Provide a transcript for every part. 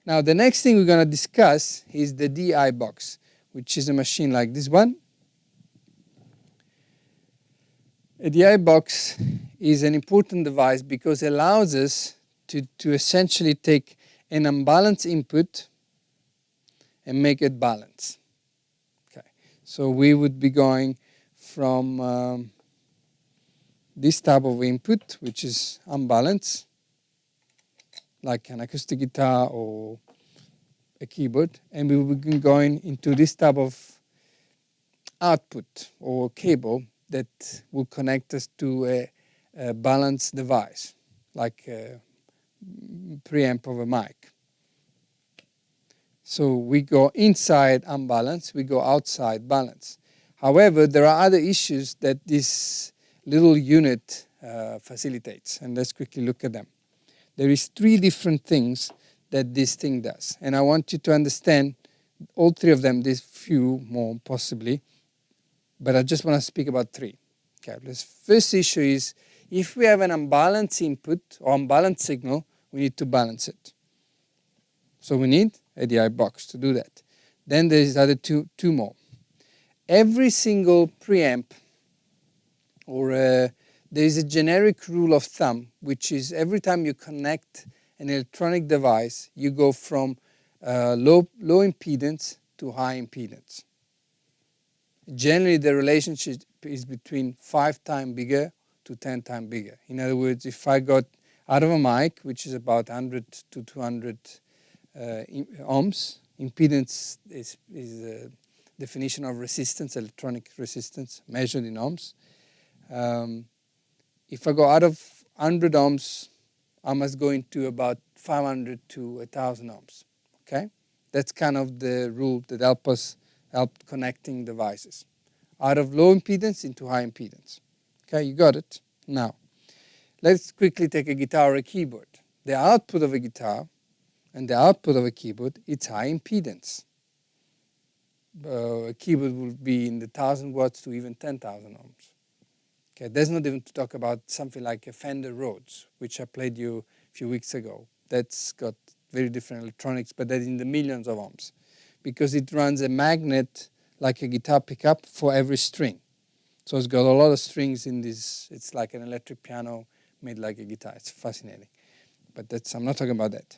Now the next thing we're going to discuss is the DI box, which is a machine like this one. A DI box is an important device because it allows us to essentially take an unbalanced input and make it balanced. Okay, so we would be going from this type of input, which is unbalanced, like an acoustic guitar or a keyboard, and we will be going into this type of output or cable that will connect us to a balanced device, like a preamp of a mic. So we go inside unbalanced, we go outside balanced. However, there are other issues that this little unit facilitates, and let's quickly look at them. There is 3 different things that this thing does, and I want you to understand all 3 of them. There's few more possibly, but I just want to speak about 3. Okay, the first issue is if we have an unbalanced input or unbalanced signal, we need to balance it. So we need a DI box to do that. Then there's other two more. Every single preamp, or there is a generic rule of thumb, which is every time you connect an electronic device, you go from low impedance to high impedance. Generally, the relationship is between 5 times bigger to 10 times bigger. In other words, if I got out of a mic, which is about 100 to 200 ohms, impedance is a definition of resistance, electronic resistance, measured in ohms. If I go out of 100 ohms, I must go into about 500 to 1,000 ohms. Okay, that's kind of the rule that help connecting devices. Out of low impedance into high impedance. Okay, you got it? Now, let's quickly take a guitar or a keyboard. The output of a guitar and the output of a keyboard, it's high impedance. A keyboard will be in the 1,000 watts to even 10,000 ohms. Okay, there's not even to talk about something like a Fender Rhodes, which I played you a few weeks ago. That's got very different electronics, but that's in the millions of ohms, because it runs a magnet like a guitar pickup for every string. So it's got a lot of strings in this. It's like an electric piano made like a guitar. It's fascinating. But I'm not talking about that.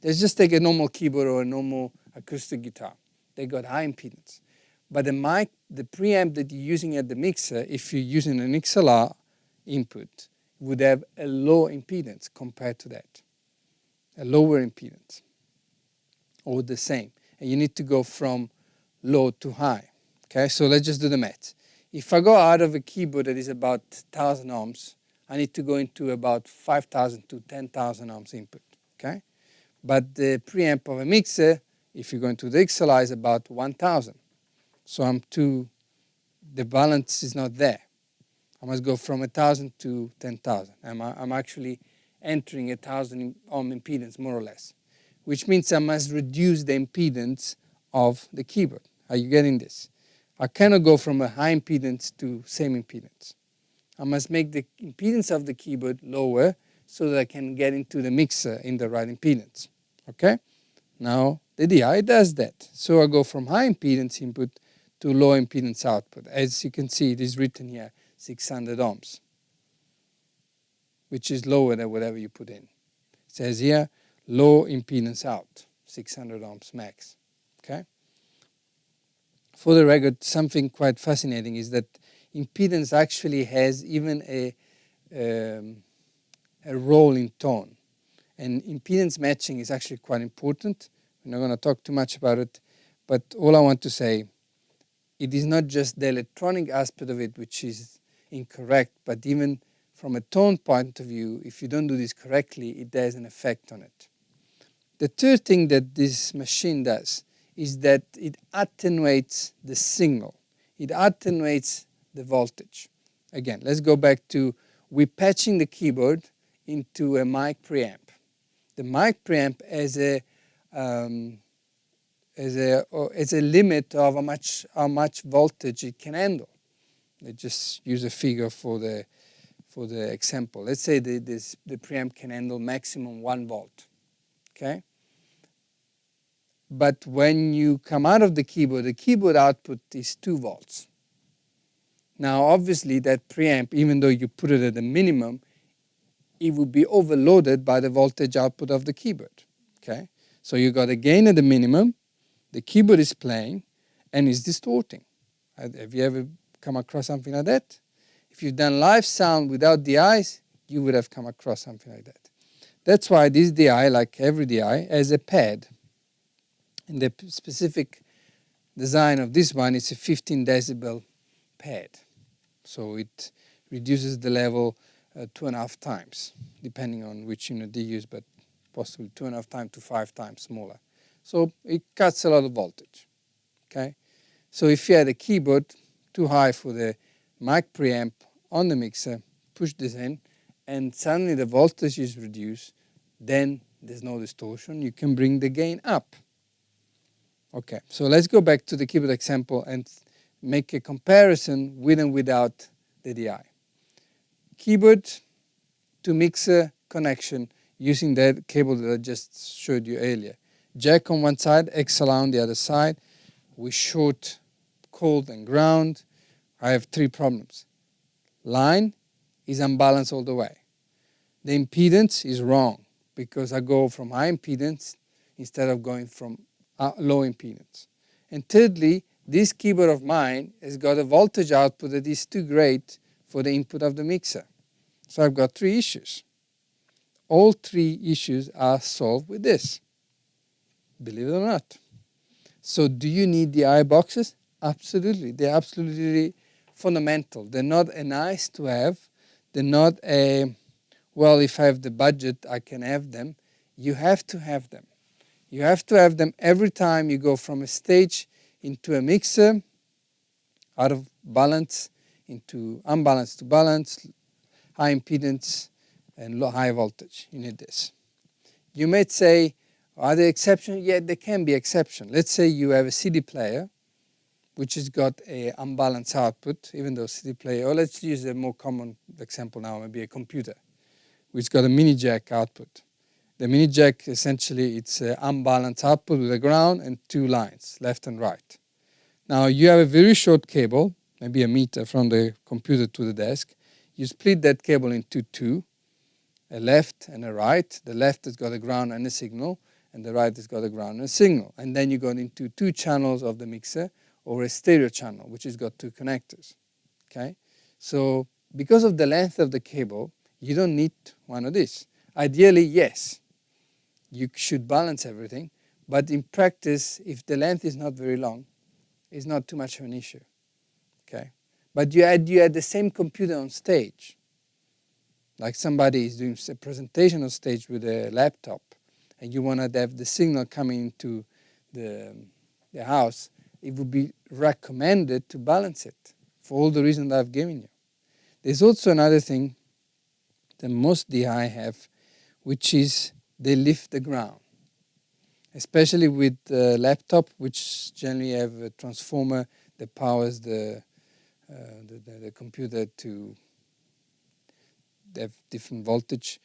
Let's just take a normal keyboard or a normal acoustic guitar. They got high impedance. But the mic, the preamp that you're using at the mixer, if you're using an XLR input, would have a low impedance compared to that. A lower impedance. Or the same. And you need to go from low to high. Okay, so let's just do the math. If I go out of a keyboard that is about 1,000 ohms, I need to go into about 5,000 to 10,000 ohms input. Okay, but the preamp of a mixer, if you go into the XLR, is about 1,000. So the balance is not there. I must go from 1,000 to 10,000. I'm actually entering 1,000 ohm impedance, more or less, which means I must reduce the impedance of the keyboard. Are you getting this? I cannot go from a high impedance to same impedance. I must make the impedance of the keyboard lower so that I can get into the mixer in the right impedance. Okay? Now, the DI does that. So I go from high impedance input to low impedance output. As you can see, it is written here, 600 ohms, which is lower than whatever you put in. It says here, low impedance out, 600 ohms max. Okay? For the record, something quite fascinating is that impedance actually has even a role in tone. And impedance matching is actually quite important. We're not going to talk too much about it, but all I want to say, it is not just the electronic aspect of it which is incorrect, but even from a tone point of view, if you don't do this correctly, it has an effect on it. The third thing that this machine does is that it attenuates the signal. It attenuates the voltage. Again, let's go back to we're patching the keyboard into a mic preamp. The mic preamp has a limit of how much voltage it can handle. Let's just use a figure for the example. Let's say the preamp can handle maximum 1 volt. Okay. But when you come out of the keyboard output is 2 volts. Now obviously that preamp, even though you put it at the minimum, it would be overloaded by the voltage output of the keyboard. Okay? So you got a gain at the minimum, the keyboard is playing, and is distorting. Have you ever come across something like that? If you've done live sound without DIs, you would have come across something like that. That's why this DI, like every DI, has a pad. And the specific design of this one is a 15 decibel pad. So it reduces the level 2.5 times, depending on which unit they use, but possibly 2.5 times to 5 times smaller. So it cuts a lot of voltage. Okay? So if you had a keyboard too high for the mic preamp on the mixer, push this in, and suddenly the voltage is reduced, then there's no distortion. You can bring the gain up. Okay, so let's go back to the keyboard example and make a comparison with and without the DI. Keyboard to mixer connection using that cable that I just showed you earlier. Jack on one side, XLR on the other side. We short cold and ground. I have 3 problems. Line is unbalanced all the way. The impedance is wrong because I go from high impedance instead of going from low impedance. And thirdly, this keyboard of mine has got a voltage output that is too great for the input of the mixer. So I've got 3 issues. All 3 issues are solved with this, believe it or not. So do you need the DI boxes? Absolutely. They're absolutely fundamental. They're not a nice to have. They're not a, well, if I have the budget, I can have them. You have to have them. You have to have them every time you go from a stage into a mixer, out of balance into unbalanced to balance, high impedance and low high voltage. You need this. You might say, are there exceptions? Yeah, there can be exceptions. Let's say you have a CD player which has got an unbalanced output, even though CD player, or let's use a more common example now, maybe a computer, which got a mini jack output. The mini jack, essentially, it's an unbalanced output with a ground and 2 lines, left and right. Now, you have a very short cable, maybe a meter from the computer to the desk. You split that cable into 2, a left and a right. The left has got a ground and a signal, and the right has got a ground and a signal. And then you go into 2 channels of the mixer, or a stereo channel, which has got 2 connectors. Okay? So, because of the length of the cable, you don't need one of these. Ideally, yes. You should balance everything, but in practice, if the length is not very long, it's not too much of an issue. Okay, but you had the same computer on stage, like somebody is doing a presentation on stage with a laptop, and you want to have the signal coming into the house. It would be recommended to balance it for all the reasons I've given you. There's also another thing that most DI have, which is they lift the ground, especially with the laptop, which generally have a transformer that powers the computer to have different voltage.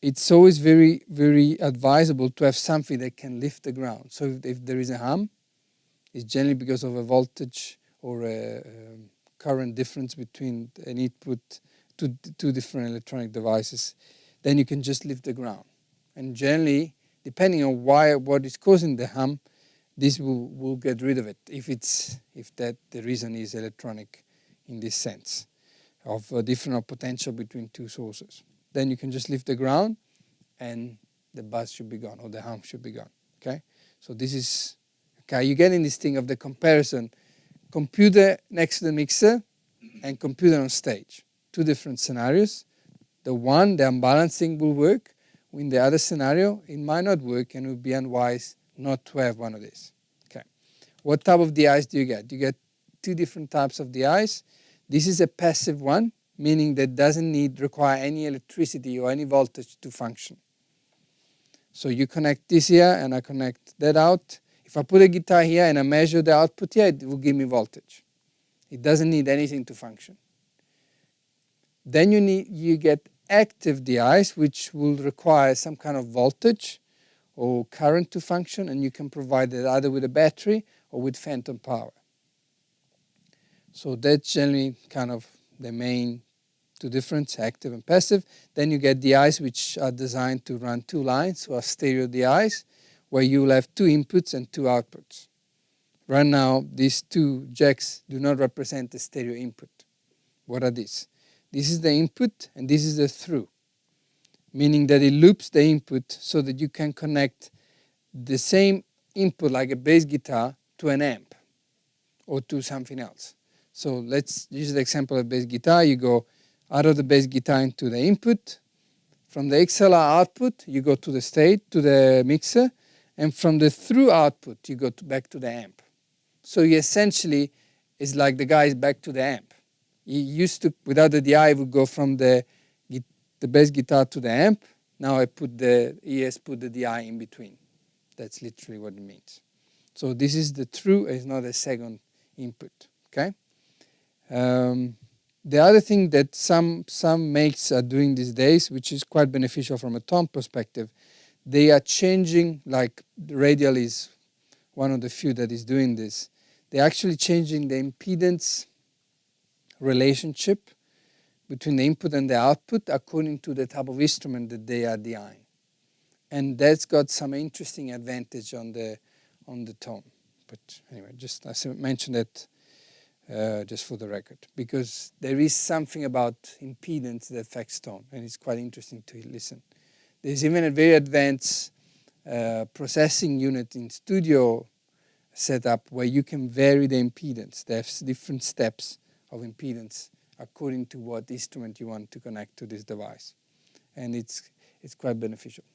It's always very, very advisable to have something that can lift the ground. So if there is a hum, it's generally because of a voltage or a current difference between an input to 2 different electronic devices. Then you can just lift the ground. And generally, depending on what is causing the hum, this will get rid of it if the reason is electronic in this sense of a difference of potential between 2 sources. Then you can just lift the ground and the buzz should be gone or the hum should be gone. Okay? So this is, okay, you're getting this thing of the comparison. Computer next to the mixer and computer on stage. 2 different scenarios. The unbalancing will work. In the other scenario, it might not work and it would be unwise not to have one of these. Okay. What type of DIs do you get? You get 2 different types of DIs. This is a passive one, meaning that doesn't require any electricity or any voltage to function. So you connect this here and I connect that out. If I put a guitar here and I measure the output here, it will give me voltage. It doesn't need anything to function. Then you get active DIs, which will require some kind of voltage or current to function, and you can provide it either with a battery or with phantom power. So that's generally kind of the main two differences, active and passive. Then you get DIs which are designed to run two lines, or stereo DIs, where you will have two inputs and two outputs. Right now, these two jacks do not represent the stereo input. What are these? This is the input and this is the through, meaning that it loops the input so that you can connect the same input, like a bass guitar, to an amp or to something else. So let's use the example of bass guitar. You go out of the bass guitar into the input. From the XLR output, you go to the stage, to the mixer, and from the through output, you go back to the amp. So you essentially, it's like the guy is back to the amp. You used to, without the DI, would go from the bass guitar to the amp. Now he has put the DI in between. That's literally what it means. So this is the through, it's not a second input. Okay. The other thing that some makes are doing these days, which is quite beneficial from a tone perspective, they are changing, like Radial is one of the few that is doing this. They're actually changing the impedance relationship between the input and the output according to the type of instrument that they are DIing. And that's got some interesting advantage on the tone. But anyway, just I mentioned that just for the record, because there is something about impedance that affects tone, and it's quite interesting to listen. There's even a very advanced processing unit in studio setup where you can vary the impedance. There's different steps of impedance according to what instrument you want to connect to this device, and it's quite beneficial.